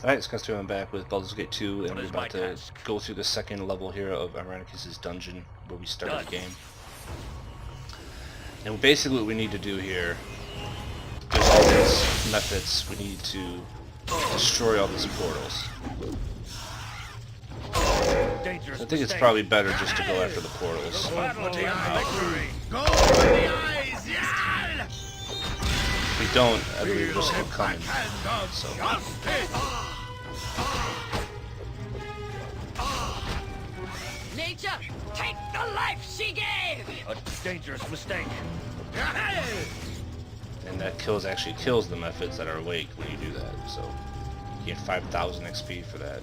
Alright, Scalz, I'm back with Baldur's Gate 2, and What we're is my about to task? go through the second level here of Irenicus's dungeon, where we started the game. And basically what we need to do here, there's all these methods, we need to destroy all these portals. Dangerous I think it's mistake. probably better just to go after the portals. Battle to victory. Go for the eyes, yeah! If we don't, I believe we'll just keep coming. So. Nature, take the life she gave! A dangerous mistake. And that actually kills the methods that are awake when you do that, so you get 5,000 XP for that.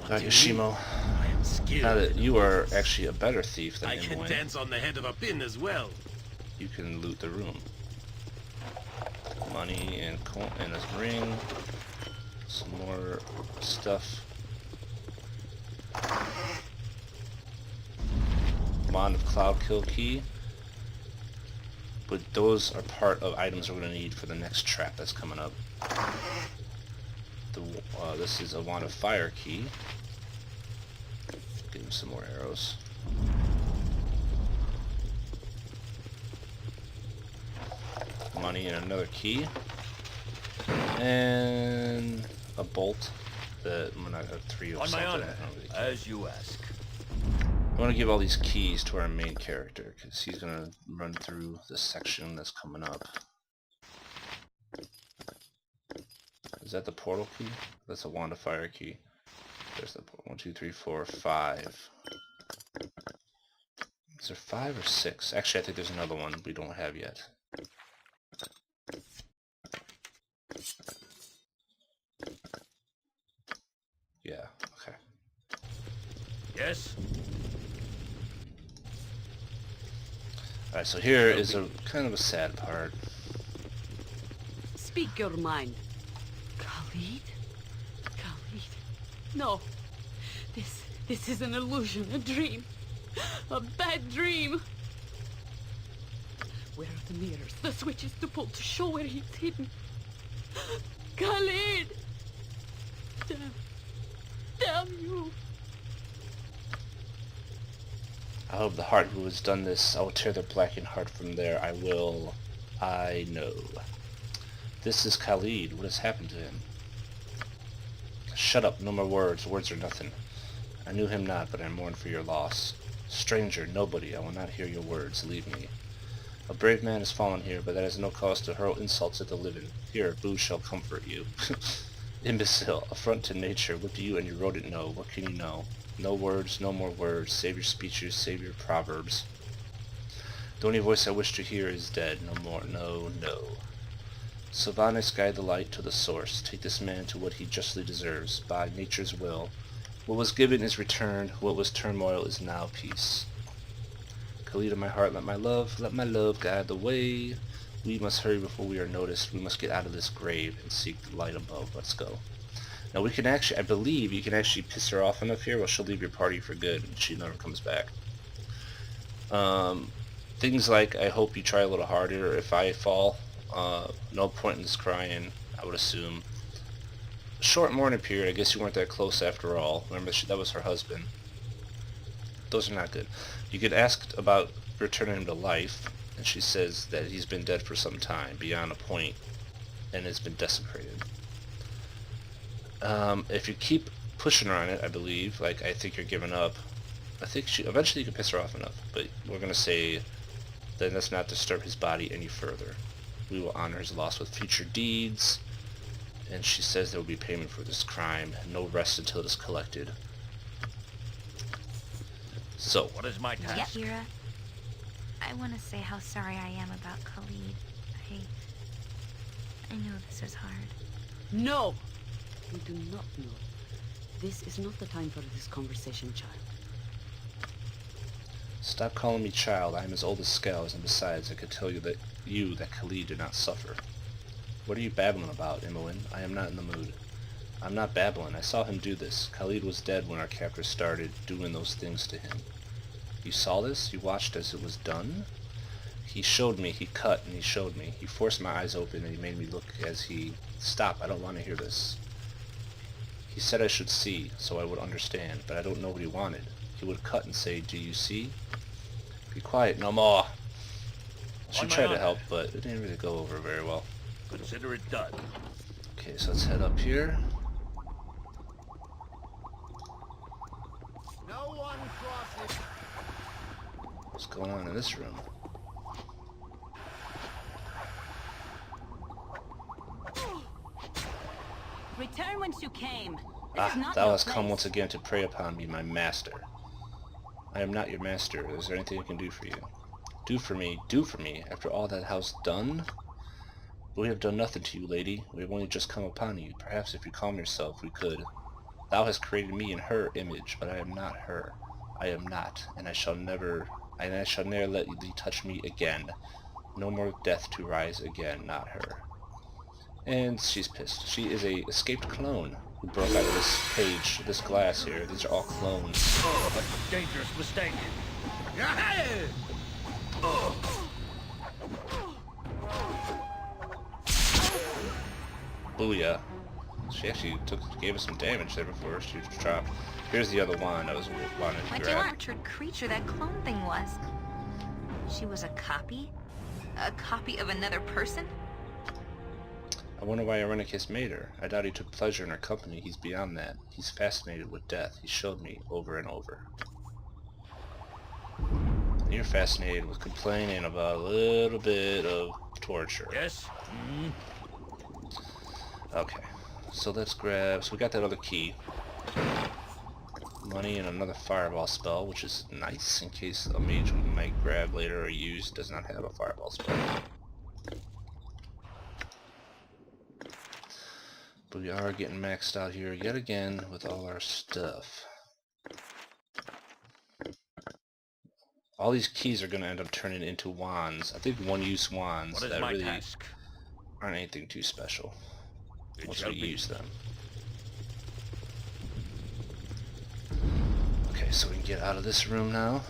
Alright, Yoshimo, I am skilled. now that you are actually a better thief than I can Imoen, dance on the head of a pin as well. you can loot the room. Money and a ring, some more stuff. Wand of Cloud Kill key. But those are part of items we're going to need for the next trap that's coming up. This is a Wand of Fire key. Give him some more arrows. Money and another key. And a bolt that I'm going to have 3 of On my something. honor, I don't really care. as you ask. I want to give all these keys to our main character, because he's going to run through this section that's coming up. Is that the portal key? That's a Wand of Fire key. There's the portal. 1, 2, 3, 4, 5. Is there 5 or 6? Actually, I think there's another one we don't have yet. Yeah, okay. Yes? Alright, so here is a kind of a sad part. Speak your mind. Khalid? Khalid? No. This is an illusion, a dream. A bad dream. Where are the mirrors, the switches to pull to show where he's hidden? Khalid! Damn you. I hope the heart who has done this, I will tear their blackened heart from there. I know. This is Khalid. What has happened to him? Shut up, no more words. Words are nothing. I knew him not, but I mourn for your loss. Stranger, nobody, I will not hear your words. Leave me. A brave man has fallen here, but that is no cause to hurl insults at the living. Here, booze shall comfort you. Imbecile, affront to nature. What do you and your rodent know? What can you know? No words, no more words. Save your speeches, save your proverbs. The only voice I wish to hear is dead. No more, no, no. Sylvanas, guide the light to the source. Take this man to what he justly deserves, by nature's will. What was given is returned. What was turmoil is now peace. Khalid of my heart, let my love guide the way. We must hurry before we are noticed. We must get out of this grave and seek the light above. Let's go. Now we can actually, I believe you can actually piss her off enough here where she'll leave your party for good and she never comes back. Things like, I hope you try a little harder if I fall. No point in this crying, I would assume. Short mourning period, I guess you weren't that close after all. Remember, that was her husband. Those are not good. You could ask about returning him to life, and she says that he's been dead for some time, beyond a point, and has been desecrated. If you keep pushing her on it, I believe, like, I think you're giving up. I think eventually you can piss her off enough, but we're going to say that let's not disturb his body any further. We will honor his loss with future deeds, and she says there will be payment for this crime, no rest until it is collected. So, What is my task? Kira, I want to say how sorry I am about Khalid. I know this is hard. No! We do not know. This is not the time for this conversation, child. stop calling me child. I am as old as Scalz, and besides, I could tell you that Khalid did not suffer. What are you babbling about, Imoen? I am not in the mood. I'm not babbling. I saw him do this. Khalid was dead when our captors started doing those things to him. You saw this? You watched as it was done? He showed me, he cut and he showed me. He forced my eyes open and he made me look as he... Stop, I don't want to hear this. He said I should see, so I would understand, but I don't know what he wanted. He would cut and say, do you see? Be quiet, no more. She tried to help, but it didn't really go over very well. Consider it done. Okay, so let's head up here. No one crosses. What's going on in this room? Return whence you came. Thou hast come once again to prey upon me, my master. I am not your master. Is there anything I can do for you? Do for me, after all that house done? But we have done nothing to you, lady. We have only just come upon you. Perhaps if you calm yourself, we could. Thou hast created me in her image, but I am not her. I am not, and I shall never let thee touch me again. No more death to rise again, not her. And she's pissed. She is a escaped clone who broke out of this cage, this glass here. These are all clones. Oh, but dangerous mistake. Booyah. She actually gave us some damage there before she was dropped. Here's the other wand I was wanting to What grab. electric creature that clone thing was. She was a copy? A copy of another person? I wonder why Irenicus made her. I doubt he took pleasure in her company. He's beyond that. He's fascinated with death. He showed me over and over. You're fascinated with complaining about a little bit of torture. Yes? Okay, so let's grab... So we got that other key. Money and another fireball spell, which is nice in case a mage we might grab later or use does not have a fireball spell. But we are getting maxed out here yet again with all our stuff. All these keys are going to end up turning into wands. I think one-use wands What is that my really task? aren't anything too special It once shall we be. use them. Okay, so we can get out of this room now.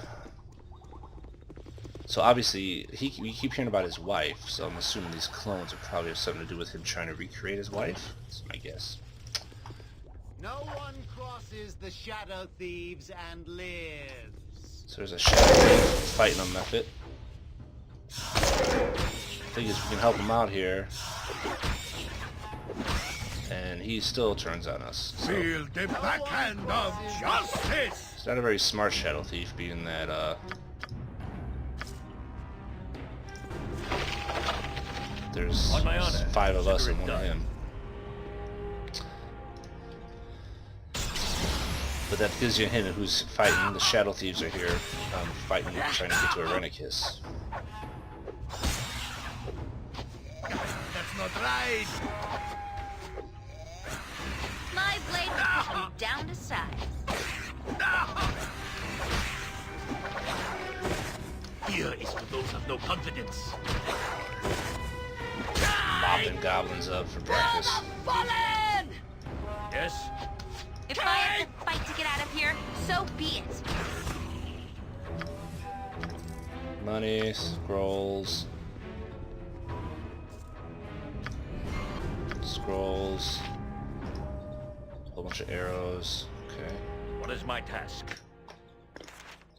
So obviously, we keep hearing about his wife, so I'm assuming these clones will probably have something to do with him trying to recreate his wife. That's my guess. No one crosses the shadow thieves and lives. So there's a shadow fighting on Mephit. Thing is, we can help him out here. And he still turns on us. So Feel the backhand of justice! it's not a very smart shadow thief, being that there's On my honor. 5 of us and Consider it 1 of done. him. But that gives you a hint of who's fighting. The shadow thieves are here, fighting, trying to get to Irenicus. That's not right. My blade will put you down to size. Fear is for those of no confidence. Mopping goblins up for breakfast. Fallen! Yes? If I have to fight to get out of here, so be it. Money, scrolls. Scrolls. A whole bunch of arrows. Okay. What is my task?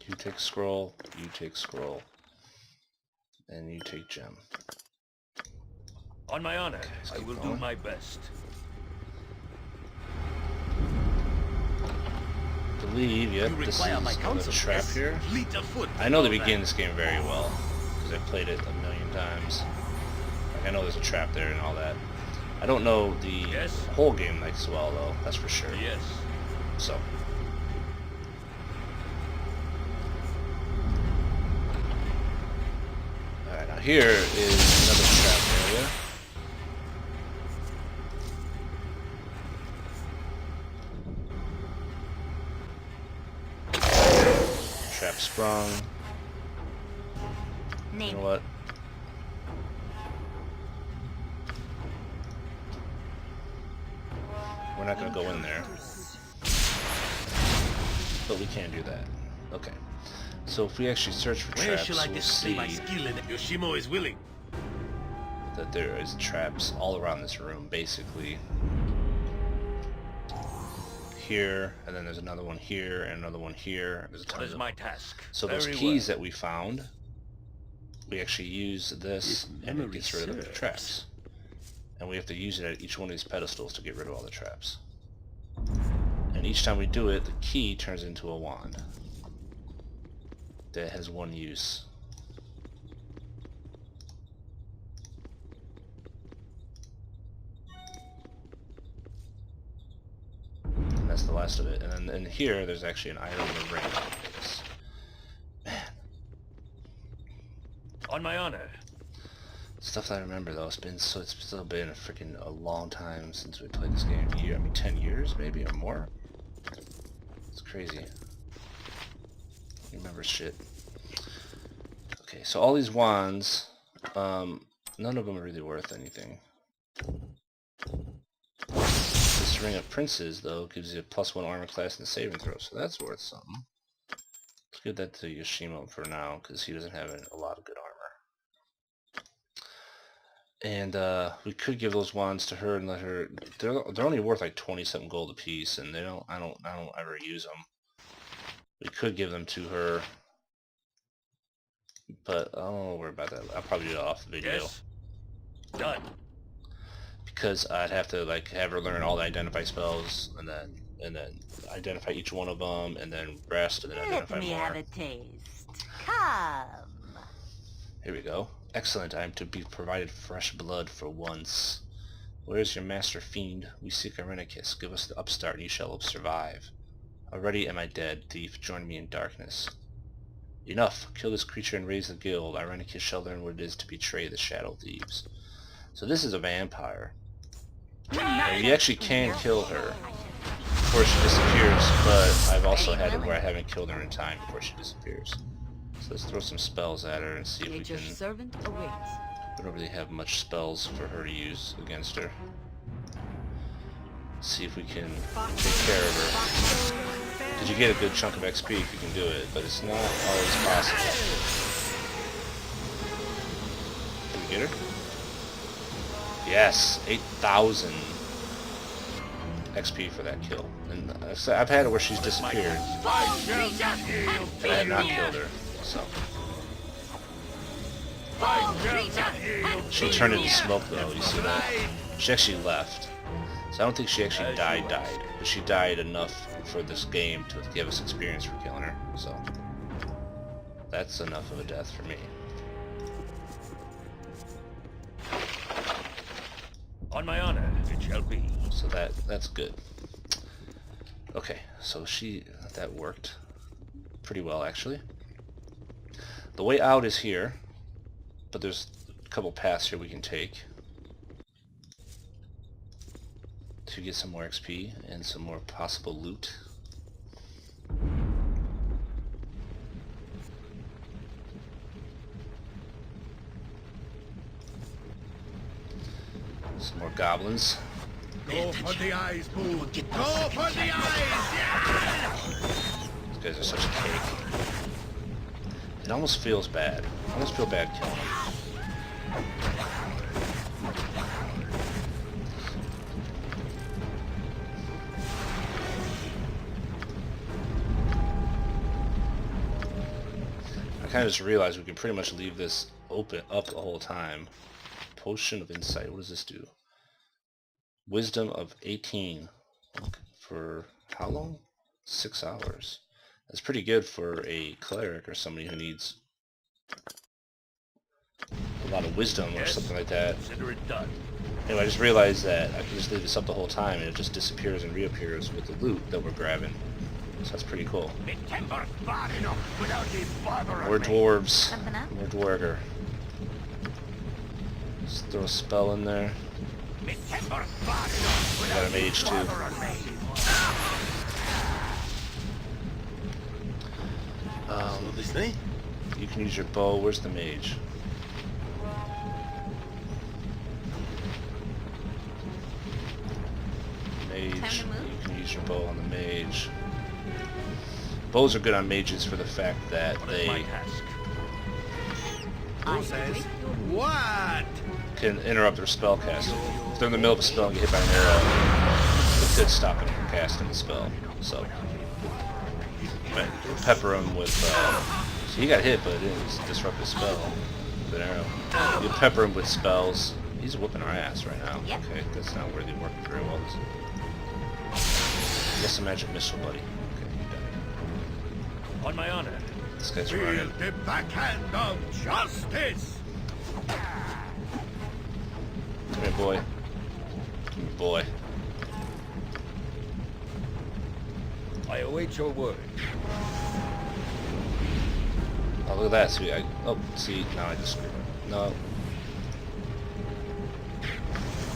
You take scroll, you take scroll. And you take gem. On my honor, let's I keep will do going. my best. I believe, yep, You this require my is counsel, a trap yes? here. Fleet of foot. I know they all begin that. this game very well, because I've played it a million times. Like, I know there's a trap there and all that. I don't know the Yes? whole game like so well, though, that's for sure. Yes. So. Alright, now here is another trap area. Trap sprung. You Name know it. what? We're not gonna go in there. But we can do that. Okay. So if we actually search for Where traps, shall I we'll display see my skill in it? Yoshimo is willing. that there is traps all around this room, basically. Here, and then there's another one here, and another one here. There's a ton What is of my task? So those Very keys well. that we found, we actually use this, and it gets rid of the traps. And we have to use it at each one of these pedestals to get rid of all the traps. And each time we do it, the key turns into a wand that has one use. And that's the last of it. And then in here, there's actually an item in the ring. Man. On my honor. Stuff that I remember though, it's still been a long time since we played this game. 10 years maybe or more. It's crazy. You remember shit. Okay, so all these wands, none of them are really worth anything. This Ring of Princes though gives you a +1 armor class and saving throw, so that's worth something. Let's give that to Yoshimo for now, because he doesn't have a lot of good armor. And we could give those wands to her and let her. They're only worth like 27 gold apiece, and I don't ever use them. We could give them to her, but I don't worry about that. I'll probably do it off the video. Yes. Done. Because I'd have to like have her learn all the identify spells, and then identify each one of them, and then rest, and then identify more. Let me have a taste. Come. Here we go. Excellent, I am to be provided fresh blood for once. Where is your master fiend? We seek Irenicus. Give us the upstart and you shall survive. Already am I dead. Thief, join me in darkness. Enough. Kill this creature and raise the guild. Irenicus shall learn what it is to betray the Shadow Thieves. So this is a vampire. And you actually can kill her before she disappears, but I've also had it where I haven't killed her in time before she disappears. So let's throw some spells at her and see if we can... servant awaits. We don't really have much spells for her to use against her. See if we can take care of her. Because you get a good chunk of XP if you can do it, but it's not always possible. Can we get her? Yes! 8,000 XP for that kill. And I've had it where she's disappeared. I have not killed her. So. She turned into smoke though, you see that? She actually left. So I don't think she actually died, but she died enough for this game to give us experience for killing her, so that's enough of a death for me. On my honor, it shall be. So that's good. Okay, so that worked pretty well actually. The way out is here, but there's a couple paths here we can take to get some more XP and some more possible loot. Some more goblins. Go for the eyes, Boo! Go for the eyes! Yeah! These guys are such a cake. It almost feels bad. I almost feel bad killing them. I kind of just realized we can pretty much leave this open up the whole time. Potion of Insight. What does this do? Wisdom of 18. For how long? 6 hours. That's pretty good for a cleric or somebody who needs a lot of wisdom or something like that. Consider it done. Anyway, I just realized that I can just leave this up the whole time and it just disappears and reappears with the loot that we're grabbing. So that's pretty cool. More dwarves. Something up? More dwarger. Just throw a spell in there. We got a mage too. This thing? You can use your bow. Where's the mage? Mage. Time to move? You can use your bow on the mage. Bows are good on mages for the fact that What is my they task? Who says? What? can interrupt their spell casting. If they're in the middle of a spell and get hit by an arrow, it could stop them from casting the spell. So, but pepper him with. So he got hit, but it didn't disrupt his spell with an arrow. You pepper him with spells. He's whooping our ass right now. Yep. Okay, that's not really working very well. Guess a magic missile, buddy. Okay, you got it. On my honor. This guy's Feel running. the backhand of justice! Come here, boy. Come here, boy. I await your word. Oh, look at that. See, see, now I just screwed up. No.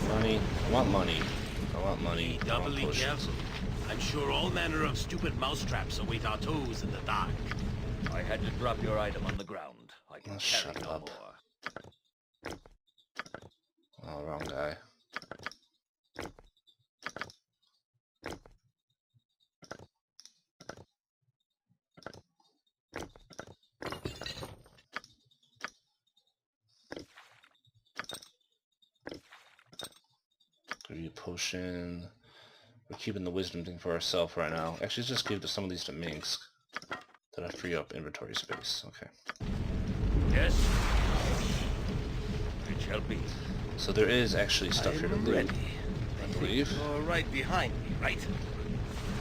Money. I want money. I want money. I want Doubly potions. careful. I'm sure all manner of stupid mousetraps await our toes in the dark. I had to drop your item on the ground. I can Oh, carry shut no up. more. Oh, wrong guy. Give you a potion. We're keeping the wisdom thing for ourselves right now. Actually, let's just give some of these to Minsk. That I free up inventory space. Okay. Yes? It shall be. So there is actually stuff here to I'm loot, ready. I believe. You're right behind me, right?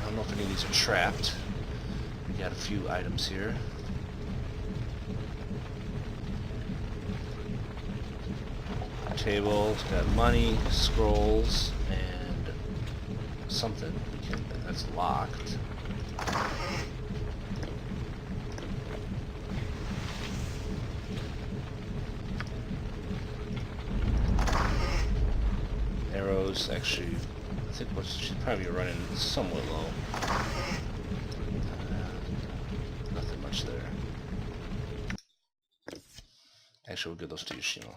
I don't know if any of these are trapped. We got a few items here. Table, it's got money, scrolls, and something we can that's locked. Arrows, actually, I think we should probably be running somewhat low. Nothing much there. Actually, we'll give those to Yoshimo.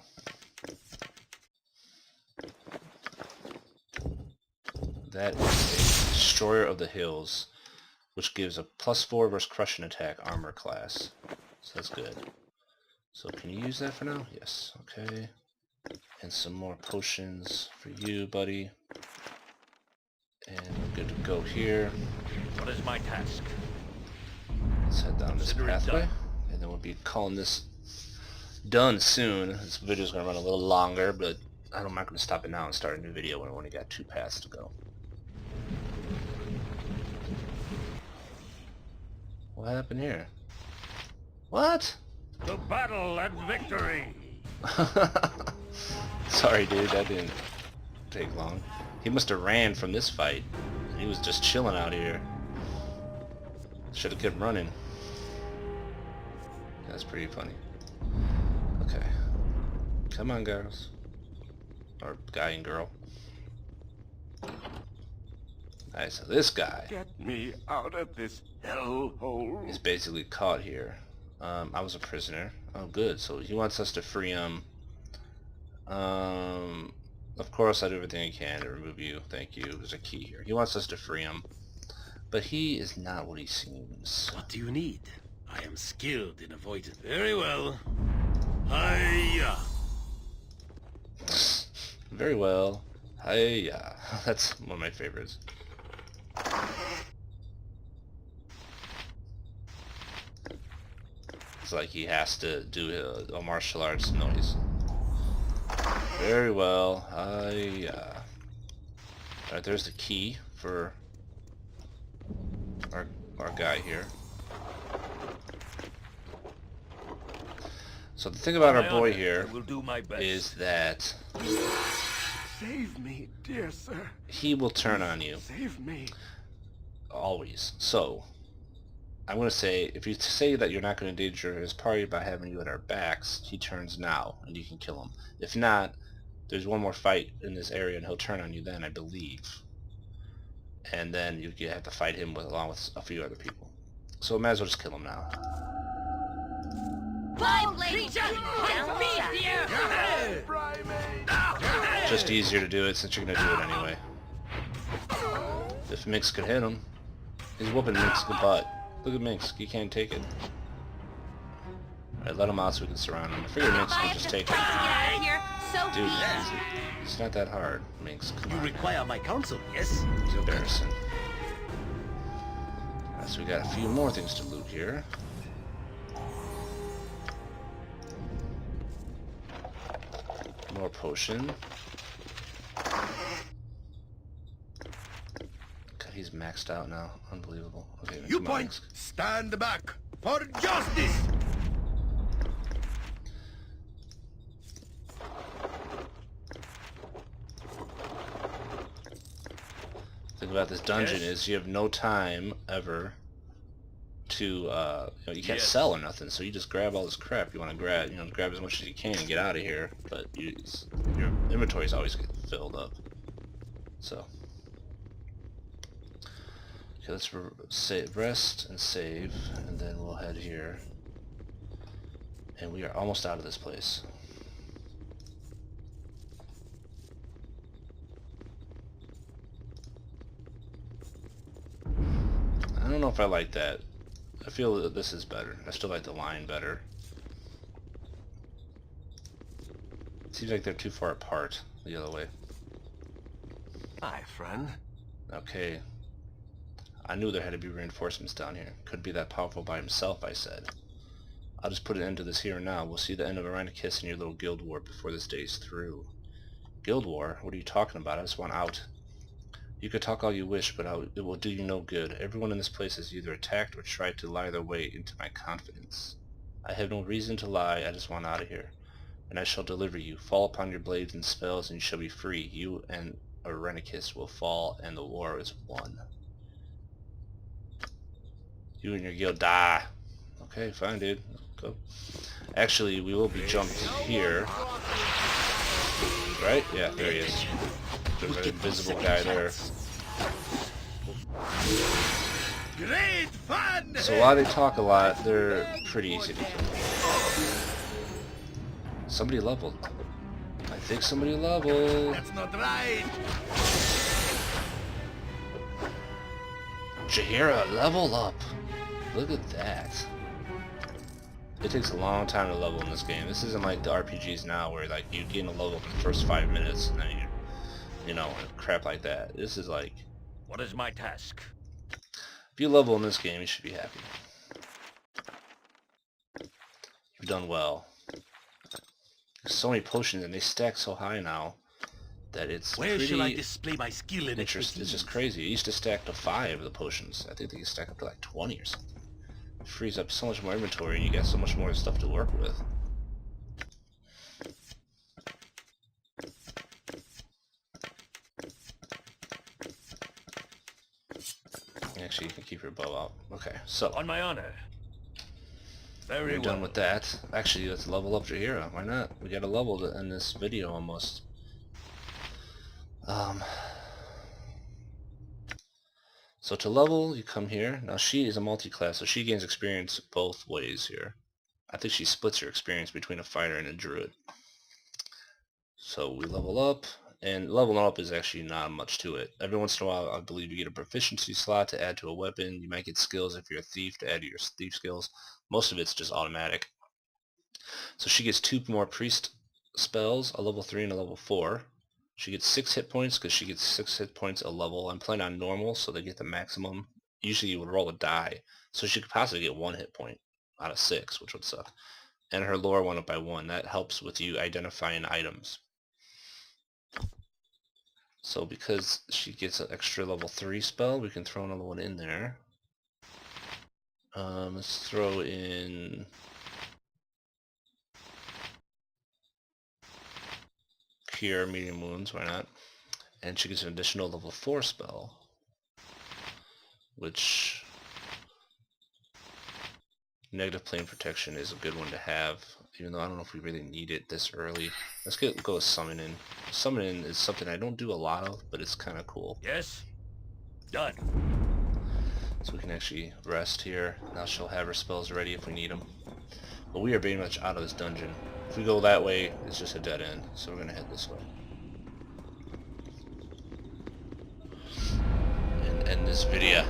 That is a Destroyer of the Hills, which gives a +4 versus crushing attack armor class. So that's good. So can you use that for now? Yes. Okay. And some more potions for you, buddy. And we're good to go here. What is my task? Let's head down this Consider it pathway. done. And then we'll be calling this done soon. This video's going to run a little longer, but I'm not going to stop it now and start a new video when I only got 2 paths to go. What happened here? What? To battle and victory! Sorry, dude, that didn't take long. He must have ran from this fight. He was just chilling out here. Should have kept running. That's pretty funny. Okay. Come on, girls. Or guy and girl. Alright, so this guy Get me out of this hellhole. is basically caught here. I was a prisoner. Oh, good. So he wants us to free him. Of course, I do everything I can to remove you. Thank you. There's a key here. He wants us to free him. But he is not what he seems. What do you need? I am skilled in avoiding. Very well. Hiya! Very well. Hiya. That's one of my favorites. It's like he has to do a martial arts noise. Very well. Hiya. Alright, there's the key for our guy here. So the thing about our My boy honor, here I will do my best. is that Save me, dear sir. he will turn on you. Save me. Always. So, I'm going to say, if you say that you're not going to endanger his party by having you at our backs, he turns now, and you can kill him. If not, there's one more fight in this area, and he'll turn on you then, I believe. And then you have to fight him along with a few other people. So, might as well just kill him now. Just easier to do it since you're going to do it anyway. If Mix could hit him, he's whooping Mix's butt. Look at Minx. He can't take it. Alright, let him out so we can surround him. I figured Minx could just take it. Get out of here. So Dude, easy. it's not that hard, Minx. Come You on. require my counsel, yes? It's embarrassing. Alright, so we got a few more things to loot here. More potion. God, he's maxed out now. Unbelievable. Okay, You come on, point, Minx. stand back for justice. The thing about this dungeon Yes. is you have no time ever to you can't Yes. sell or nothing, so you just grab all this crap you want to grab, grab as much as you can and get out of here, but your inventory's always get filled up. So okay, let's rest and save, and then we'll head here, and we are almost out of this place. I don't know if I like that. I feel that this is better. I still like the line better. It seems like they're too far apart the other way. Hi, friend. Okay. I knew there had to be reinforcements down here. Couldn't be that powerful by himself, I said. I'll just put an end to this here and now. We'll see the end of Irenicus and your little guild war before this day's through. Guild war? What are you talking about? I just want out. You could talk all you wish, but it will do you no good. Everyone in this place has either attacked or tried to lie their way into my confidence. I have no reason to lie, I just want out of here. And I shall deliver you. Fall upon your blades and spells, and you shall be free. You and Irenicus will fall, and the war is won. You and your guild die. Okay, fine, dude. Go. Actually, we will be jumped here. Right? Yeah, there he is. There's an invisible guy there. Great fun! So while they talk a lot, they're pretty easy to kill. Somebody leveled. I think somebody leveled. That's not right. Jaheira, level up. Look at that. It takes a long time to level in this game. This isn't like the RPGs now where like you gain a level in the first 5 minutes and then you know, crap like that. This is like, What is my task? if you level in this game, you should be happy. You've done well. There's so many potions and they stack so high now that it's Where pretty shall I display my skill and interesting. It's just crazy. It used to stack to 5 of the potions. I think they can stack up to like 20 or something. It frees up so much more inventory and you got so much more stuff to work with. Actually, you can keep your bow out. Okay, so On my honor. Very we're well. done with that. Actually, let's level up Jaheira. Why not? We got a level to end this video almost. So to level, you come here. Now she is a multi-class, so she gains experience both ways here. I think she splits her experience between a fighter and a druid. So we level up, and leveling up is actually not much to it. Every once in a while, I believe you get a proficiency slot to add to a weapon. You might get skills if you're a thief to add to your thief skills. Most of it's just automatic. So she gets 2 more priest spells, a level 3 and a level 4. She gets 6 hit points because she gets 6 hit points a level. I'm playing on normal, so they get the maximum. Usually you would roll a die, so she could possibly get 1 hit point out of 6, which would suck. And her lore went up by 1. That helps with you identifying items. So because she gets an extra level 3 spell, we can throw another one in there. Let's throw in Cure Medium Wounds, why not? And she gets an additional level 4 spell, which Negative Plane Protection is a good one to have, even though I don't know if we really need it this early. Let's go with Summoning. Summoning is something I don't do a lot of, but it's kind of cool. Yes? Done. So we can actually rest here. Now she'll have her spells ready if we need them. But we are pretty much out of this dungeon. If we go that way, it's just a dead end. So we're going to head this way. And end this video.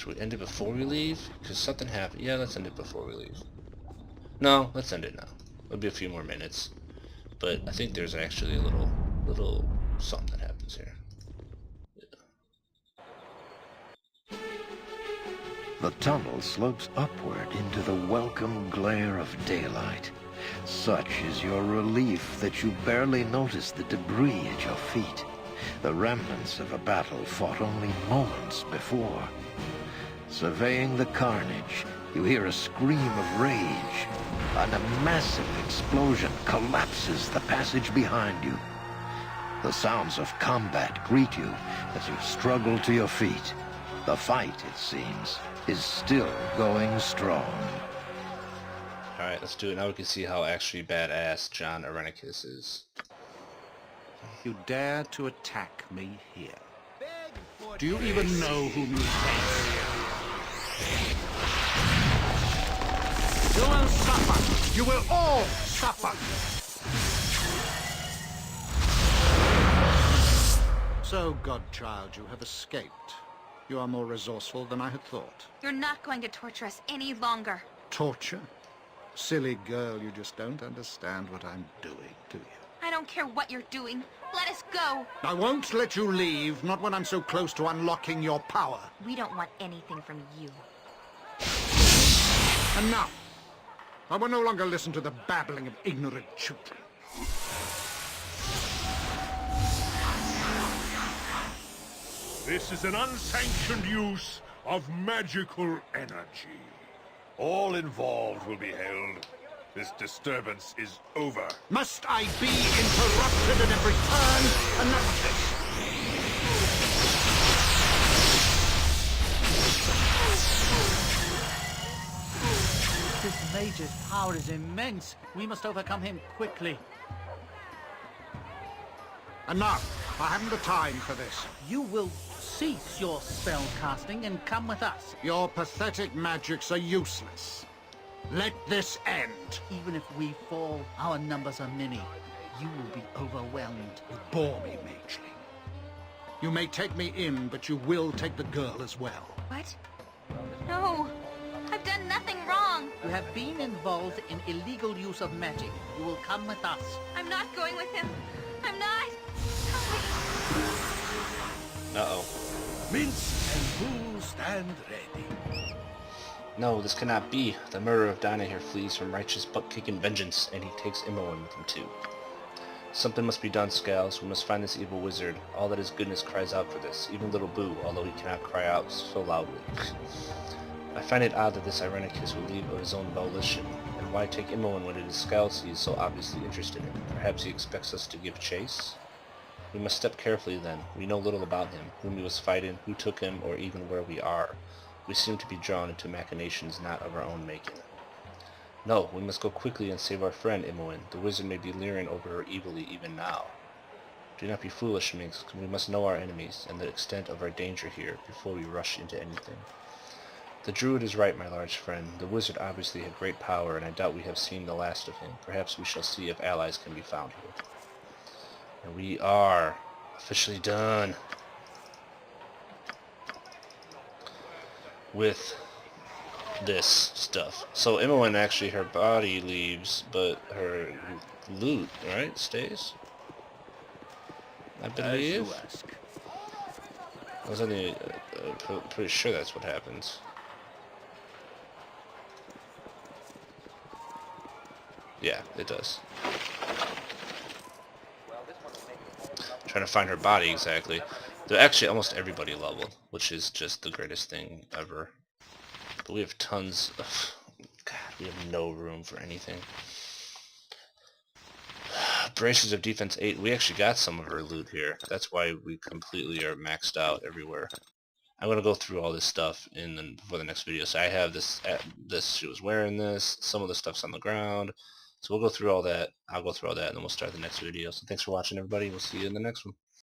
Should we end it before we leave? Because something happened. Yeah, let's end it before we leave. No, let's end it now. It'll be a few more minutes. But I think there's actually a little something that happens here. The tunnel slopes upward into the welcome glare of daylight. Such is your relief that you barely notice the debris at your feet, the remnants of a battle fought only moments before. Surveying the carnage, you hear a scream of rage, and a massive explosion collapses the passage behind you. The sounds of combat greet you as you struggle to your feet. The fight, it seems, is still going strong. Alright, let's do it. Now we can see how actually badass John Irenicus is. You dare to attack me here? Do you even know whom you face? You will suffer! You will all suffer! So, godchild, you have escaped. You are more resourceful than I had thought. You're not going to torture us any longer. Torture? Silly girl, you just don't understand what I'm doing, do you? I don't care what you're doing. Let us go. I won't let you leave, not when I'm so close to unlocking your power. We don't want anything from you. Enough! I will no longer listen to the babbling of ignorant children. This is an unsanctioned use of magical energy. All involved will be held. This disturbance is over. Must I be interrupted at every turn? Enough of this! This mage's power is immense. We must overcome him quickly. Enough! I haven't the time for this. You will cease your spell casting and come with us. Your pathetic magics are useless. Let this end. Even if we fall, our numbers are many. You will be overwhelmed. You bore me, Mageling. You may take me in, but you will take the girl as well. What? No. I've done nothing wrong. You have been involved in illegal use of magic. You will come with us. I'm not going with him. I'm not. Uh-oh. Mince and Boo stand ready. No, this cannot be. The murderer of Dinah here flees from righteous butt-kicking vengeance, and he takes Imoen with him too. Something must be done, Scalz. We must find this evil wizard. All that is goodness cries out for this, even little Boo, although he cannot cry out so loudly. I find it odd that this Irenicus will leave of his own volition, and why take Imoen when it is Scalz he is so obviously interested in? Perhaps he expects us to give chase? We must step carefully then. We know little about him, whom he was fighting, who took him, or even where we are. We seem to be drawn into machinations not of our own making. No, we must go quickly and save our friend, Imoen. The wizard may be leering over her evilly even now. Do not be foolish, Minx. We must know our enemies, and the extent of our danger here, before we rush into anything. The druid is right, my large friend. The wizard obviously had great power, and I doubt we have seen the last of him. Perhaps we shall see if allies can be found here. And we are officially done with this stuff. So Imoen, actually, her body leaves, but her loot, right, stays? I believe. I was pretty sure that's what happens. Yeah, it does. Trying to find her body exactly. They're actually almost everybody leveled, which is just the greatest thing ever. But we have tons of... God, we have no room for anything. Braces of defense 8. We actually got some of her loot here. That's why we completely are maxed out everywhere. I'm gonna go through all this stuff for the next video. So I have this. She was wearing this. Some of the stuff's on the ground. So we'll go through all that. I'll go through all that, and then we'll start the next video. So thanks for watching, everybody. We'll see you in the next one.